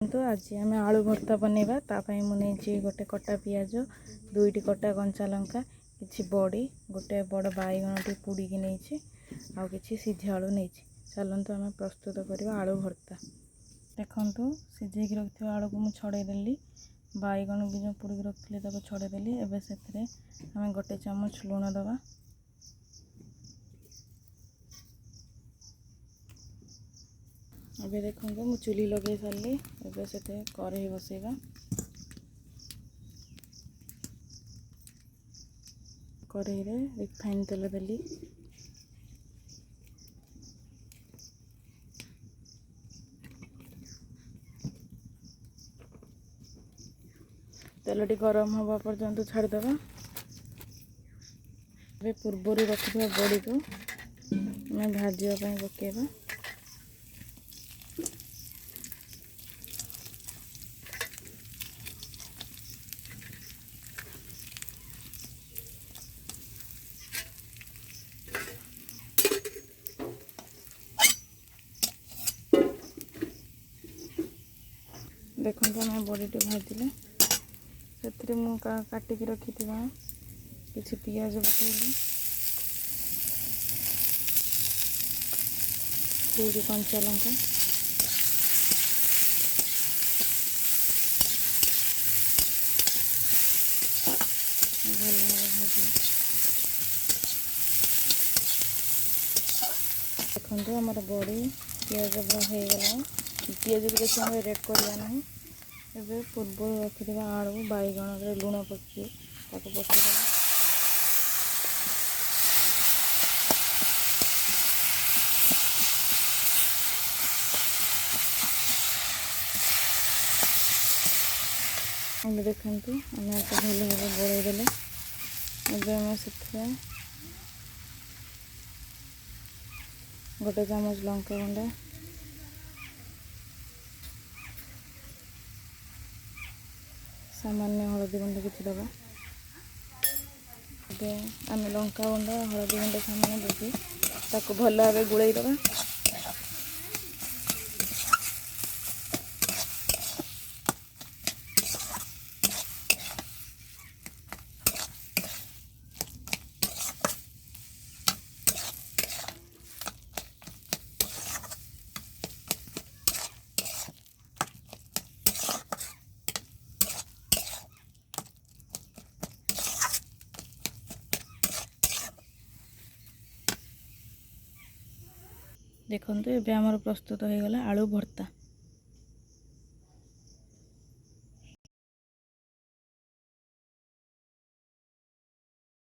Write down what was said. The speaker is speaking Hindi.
तो आज आम आलू भर्ता बनैबा तापाई मुझे गोटे कटा पियाज दुईटी कटा कंचा लंका किसी बड़ी गोटे बड़ बैगण टी पुड़ी नहीं आउ कि सीझा आलू नहीं। चलतु आम प्रस्तुत करवा आलू भर्ता। देखु सीझे रखि आलू को मुझे छड़ेदेली बैगण भी जो पुड़ी रखी छड़ेदेली। एवं से आम गोटे चामच लुण दबा अबे देखो मु चुली लगे सारे एवं से कढ़ई बसैबा कढ़ई रे रिफाइन तेल देली तेलटी गरम हवा पर्यंत छाड़देवा। पूर्वर रखिथा बड़ी को मैं भाजापी पकेबा। देखो आम बड़ी भाजिले से काटिकी रखी किसी पियाज पकईली दुईटी कंचा लंका भल भाजी। देखो आमर बड़ी पियाज पूरा हो गला पियाज को बेस रेड करवा ना एवं पूर्व रखिथा आलू बैगण लुण पकई पकईदेवा। देखु आम भल भाव गोलैदेले एवं से गोटे चामच लंका गुंडा सामान्य हलदी गुंड किसी दबा आम लंका गुंड हलदी गुंड सामान्य देती ताको भल भाव गोलई दबा। देखो ये आमर प्रस्तुत हो गला आलू भर्ता।